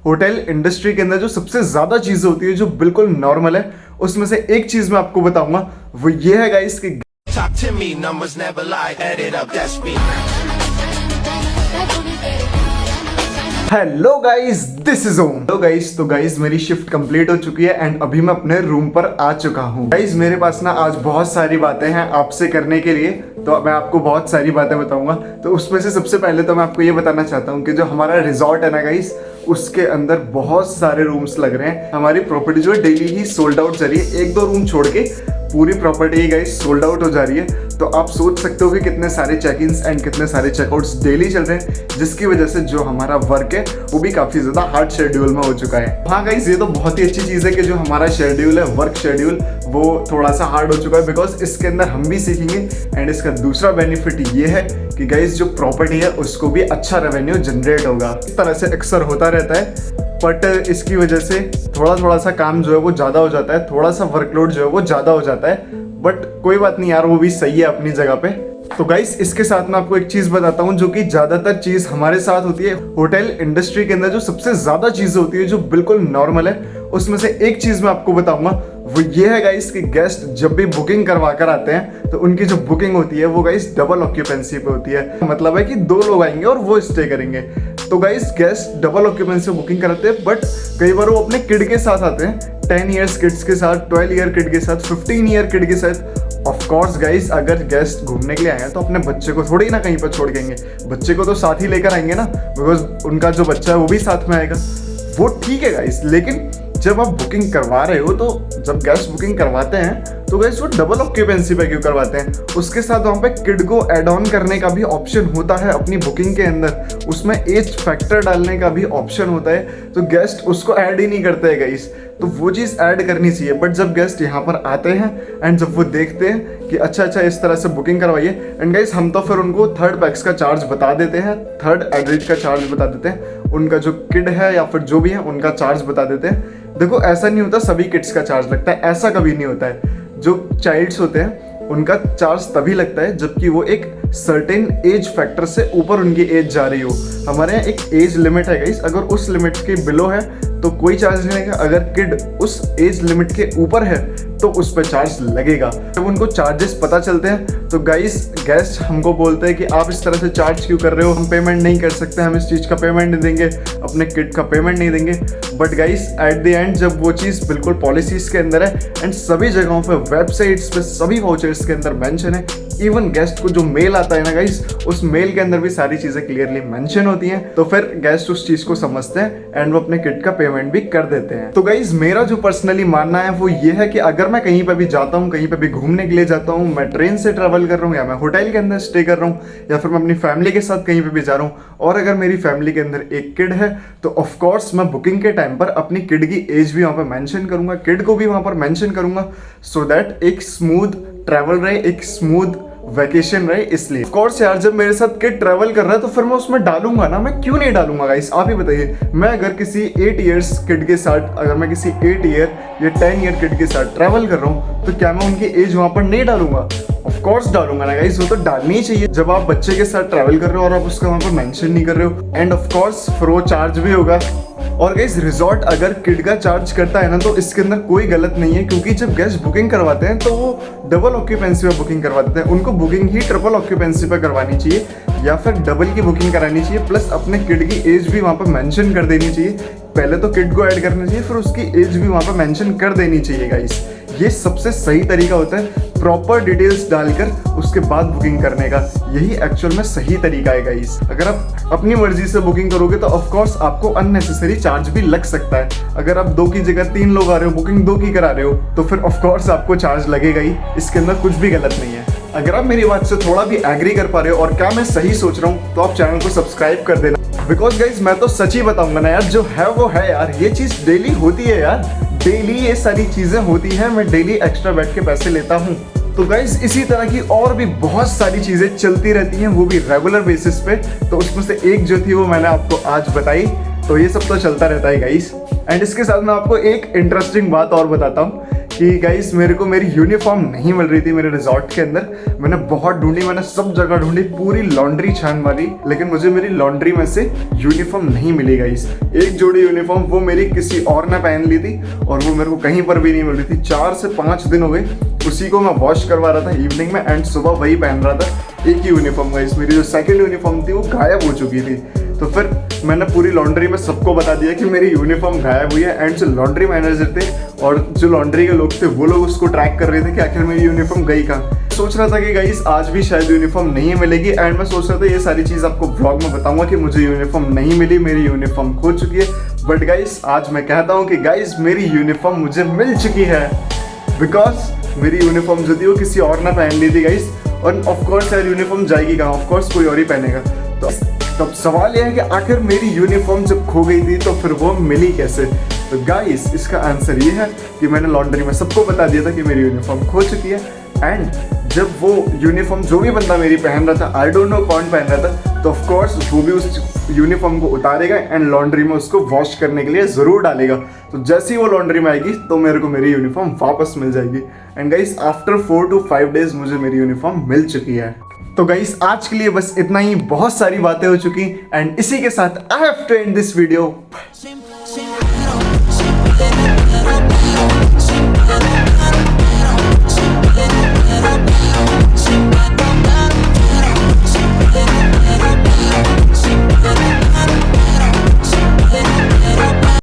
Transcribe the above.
Hotel industry के अंदर जो सबसे ज़्यादा चीज़ें होती है जो बिल्कुल नॉर्मल है, उसमें से एक चीज़ मैं आपको बताऊंगा, वो ये है गाइस कि Talk to me, numbers never lie. Add it up, that's me. Hello guys, this is Om. Hello guys, तो गाइस मेरी शिफ्ट कंप्लीट हो चुकी है एंड अभी मैं अपने रूम पर आ चुका हूँ। गाइस मेरे पास ना आज बहुत सारी बातें हैं आपसे करने के लिए, तो मैं आपको बहुत सारी बातें बताऊंगा। तो उसमें से सबसे पहले तो मैं आपको ये बताना चाहता हूँ कि जो हमारा रिजॉर्ट है ना गाइस, उसके अंदर बहुत सारे रूम्स लग रहे हैं। हमारी प्रॉपर्टी जो है डेली ही सोल्ड आउट जा रही है, एक दो रूम छोड़ के पूरी प्रॉपर्टी गाइस सोल्ड आउट हो जा रही है। तो आप सोच सकते हो कि कितने सारे चेक इन्स एंड कितने सारे चेकआउट्स डेली चल रहे हैं, जिसकी वजह से जो हमारा वर्क है वो भी काफ़ी ज़्यादा हार्ड शेड्यूल में हो चुका है। हाँ गाइस, ये तो बहुत ही अच्छी चीज़ है कि जो हमारा शेड्यूल है, वर्क शेड्यूल, वो थोड़ा सा हार्ड हो चुका है, बिकॉज इसके अंदर हम भी सीखेंगे। एंड इसका दूसरा बेनिफिट ये है कि गाइस जो प्रॉपर्टी है उसको भी अच्छा रेवेन्यू जनरेट होगा। इस तरह से अक्सर होता रहता है, बट इसकी वजह से थोड़ा सा काम जो है वो ज़्यादा हो जाता है, थोड़ा सा वर्कलोड जो है वो ज़्यादा हो जाता है। बट कोई बात नहीं यार, वो भी सही है अपनी जगह पे। तो गाइस इसके साथ मैं आपको एक चीज़ बताता हूँ जो कि ज़्यादातर चीज़ हमारे साथ होती है। होटल इंडस्ट्री के अंदर जो सबसे ज़्यादा चीज़ें होती है जो बिल्कुल नॉर्मल है, उसमें से एक चीज़ मैं आपको बताऊंगा, वो ये है गाइस कि गेस्ट जब भी बुकिंग करवा कर आते हैं तो उनकी जो बुकिंग होती है वो गाइस डबल ऑक्यूपेंसी पे होती है। मतलब है कि दो लोग आएंगे और वो स्टे करेंगे। तो guys guest double occupancy booking कराते हैं, बट कई बार वो अपने किड के साथ आते हैं, 10 ईयर्स किड्स के साथ, 12 ईयर किड के साथ, 15 ईयर किड के साथ। ऑफ कोर्स गाइस, अगर गेस्ट घूमने के लिए आए हैं तो अपने बच्चे को थोड़ी ना कहीं पर छोड़ देंगे, बच्चे को तो साथ ही लेकर आएंगे ना, बिकॉज उनका जो बच्चा है वो भी साथ में आएगा। वो ठीक है गाइस, लेकिन जब आप बुकिंग करवा रहे हो, तो जब गेस्ट बुकिंग करवाते हैं तो गाइस वो डबल ऑक्यूपेंसी पे क्यों करवाते हैं? उसके साथ वहाँ पे किड को ऐड ऑन करने का भी ऑप्शन होता है अपनी बुकिंग के अंदर, उसमें एज फैक्टर डालने का भी ऑप्शन होता है। तो गेस्ट उसको ऐड ही नहीं करते हैं गाइस, तो वो चीज़ ऐड करनी चाहिए। बट जब गेस्ट यहाँ पर आते हैं एंड जब वो देखते हैं कि अच्छा इस तरह से बुकिंग करवाइए, एंड गाइस हम तो फिर उनको थर्ड पैक्स का चार्ज बता देते हैं, थर्ड एडल्ट का चार्ज बता देते हैं, उनका जो किड है या फिर जो भी है उनका चार्ज बता देते हैं। देखो ऐसा नहीं होता सभी किड्स का चार्ज लगता है, ऐसा कभी नहीं होता है। जो चाइल्ड्स होते हैं उनका चार्ज तभी लगता है जबकि वो एक सर्टेन एज फैक्टर से ऊपर उनकी एज जा रही हो। हमारे यहाँ एक एज लिमिट है गाइस, अगर उस लिमिट के बिलो है तो कोई चार्ज नहीं लगेगा, अगर किड उस एज लिमिट के ऊपर है तो उस पर चार्ज लगेगा। जब उनको चार्जेस पता चलते हैं तो गाइस गेस्ट हमको बोलते हैं कि आप इस तरह से चार्ज क्यों कर रहे हो, हम पेमेंट नहीं कर सकते, हम इस चीज़ का पेमेंट नहीं देंगे, अपने किड का पेमेंट नहीं देंगे। But guys at the end जब वो चीज़ बिल्कुल पॉलिसीज़ के अंदर है एंड सभी जगहों पे, वेबसाइट्स पे, सभी वाउचर्स के अंदर मेंशन है, इवन गेस्ट को जो मेल आता है ना गाइस, उस मेल के अंदर भी सारी चीज़ें क्लियरली मेंशन होती हैं। तो फिर गेस्ट उस चीज़ को समझते हैं एंड वो अपने किड का पेमेंट भी कर देते हैं। तो गाइस मेरा जो पर्सनली मानना है वो ये है कि अगर मैं कहीं पे भी जाता हूँ, कहीं पे भी घूमने के लिए जाता हूँ, मैं ट्रेन से ट्रैवल कर रहा हूँ या मैं होटल के अंदर स्टे कर रहा हूँ या फिर मैं अपनी फैमिली के साथ कहीं पे भी जा रहा हूँ, और अगर मेरी फैमिली के अंदर एक किड है तो ऑफकोर्स मैं बुकिंग के टाइम पर अपनी किड की एज भी वहाँ पर मेंशन करूंगा, किड को भी वहाँ पर मेंशन करूंगा, सो दैट एक स्मूथ ट्रैवल रहे, एक स्मूथ वैकेशन रहे। इसलिए ऑफ कोर्स यार, जब मेरे साथ किड ट्रैवल कर रहा है तो फिर मैं उसमें डालूंगा ना, मैं क्यों नहीं डालूंगा गाइस, आप ही बताइए। मैं अगर किसी 8 इयर्स किड के साथ, अगर मैं किसी 8 ईयर या 10 ईयर किड के साथ ट्रैवल कर रहा हूँ तो क्या मैं उनकी एज वहाँ पर नहीं डालूंगा? ऑफ कोर्स डालूंगा ना गाइस, वो तो डालनी ही चाहिए। जब आप बच्चे के साथ ट्रैवल कर रहे हो और आप उसका वहाँ पर मेंशन नहीं कर रहे हो, एंड ऑफ कोर्स फिर वो चार्ज भी होगा। और गाइस रिजॉर्ट अगर किड का चार्ज करता है ना तो इसके अंदर कोई गलत नहीं है, क्योंकि जब गेस्ट बुकिंग करवाते हैं तो वो डबल ऑक्यूपेंसी पे बुकिंग करवा देते हैं। उनको बुकिंग ही ट्रिपल ऑक्यूपेंसी पे करवानी चाहिए या फिर डबल की बुकिंग करानी चाहिए, प्लस अपने किड की एज भी वहाँ पर मेंशन कर देनी चाहिए। पहले तो किड को ऐड करना चाहिए, फिर उसकी एज भी वहाँ पर मेंशन कर देनी चाहिए गाइस। ये सबसे सही तरीका होता है, प्रॉपर डिटेल्स डालकर उसके बाद बुकिंग करने का, यही एक्चुअल में सही तरीका है गाइस। अगर आप अपनी मर्जी से बुकिंग करोगे तो ऑफ कोर्स आपको अननेसेसरी चार्ज भी लग सकता है। अगर आप 2 की जगह 3 लोग आ रहे हो, बुकिंग 2 की करा रहे हो, तो फिर ऑफ कोर्स आपको चार्ज लगेगा ही, इसके अंदर कुछ भी गलत नहीं है। अगर आप मेरी बात से थोड़ा भी एग्री कर पा रहे हो और क्या मैं सही सोच रहा हूँ, तो आप चैनल को सब्सक्राइब कर देना, बिकॉज गाइस मैं तो सच ही बताऊंगा ना यार, जो है वो है यार, ये चीज़ डेली होती है यार, डेली ये सारी चीज़ें होती हैं, मैं डेली एक्स्ट्रा बैठ के पैसे लेता हूँ। तो गाइस इसी तरह की और भी बहुत सारी चीज़ें चलती रहती हैं, वो भी रेगुलर बेसिस पे। तो उसमें से एक जो थी वो मैंने आपको आज बताई। तो ये सब तो चलता रहता है गाइस। एंड इसके साथ मैं आपको एक इंटरेस्टिंग बात और बताता हूँ कि गाइस मेरे को मेरी यूनिफॉर्म नहीं मिल रही थी मेरे रिजॉर्ट के अंदर। मैंने बहुत ढूंढी, मैंने सब जगह ढूंढी, पूरी लॉन्ड्री छान मारी, लेकिन मुझे मेरी लॉन्ड्री में से यूनिफॉर्म नहीं मिली गाइस। एक जोड़ी यूनिफॉर्म वो मेरी किसी और ने पहन ली थी और वो मेरे को कहीं पर भी नहीं मिल रही थी। 4 से 5 दिन हो गए उसी को मैं वॉश करवा रहा था इवनिंग में एंड सुबह वही पहन रहा था। एक ही यूनिफॉर्म गाइस, मेरी जो सेकंड यूनिफॉर्म थी वो गायब हो चुकी थी। तो फिर मैंने पूरी लॉन्ड्री में सबको बता दिया कि मेरी यूनिफॉर्म गायब हुई है एंड जो लॉन्ड्री मैनेजर थे और जो लॉन्ड्री के लोग थे वो लोग उसको ट्रैक कर रहे थे कि आखिर मेरी यूनिफॉर्म गई कहाँ। सोच रहा था कि गाइस आज भी शायद यूनिफॉर्म नहीं मिलेगी एंड मैं सोच रहा था ये सारी चीज़ आपको ब्लॉग में बताऊंगा कि मुझे यूनिफॉर्म नहीं मिली, मेरी यूनिफॉर्म खो चुकी है। बट गाइस आज मैं कहता हूँ कि गाइस मेरी यूनिफॉर्म मुझे मिल चुकी है, बिकॉज मेरी यूनिफॉर्म जो थी वो किसी और ने पहन ली थी गाइस। और ऑफकोर्स यार यूनिफॉर्म जाएगी कहाँ, ऑफकोर्स कोई और ही पहनेगा। तो तब सवाल यह है कि आखिर मेरी यूनिफॉर्म जब खो गई थी तो फिर वो मिली कैसे। तो गाइस इसका आंसर ये है कि मैंने लॉन्ड्री में सबको बता दिया था कि मेरी यूनिफॉर्म खो चुकी है एंड जब वो यूनिफॉर्म जो भी बंदा मेरी पहन रहा था, आई डोंट नो कौन पहन रहा था, तो ऑफकोर्स वो भी उस यूनिफॉर्म को उतारेगा एंड लॉन्ड्री में उसको वॉश करने के लिए ज़रूर डालेगा। तो जैसे ही वो लॉन्ड्री में आएगी तो मेरे को मेरी यूनिफॉर्म वापस मिल जाएगी। And guys after 4 to 5 days मुझे मेरी यूनिफॉर्म मिल चुकी है। तो गाइस आज के लिए बस इतना ही, बहुत सारी बातें हो चुकी एंड इसी के साथ I have to end this video.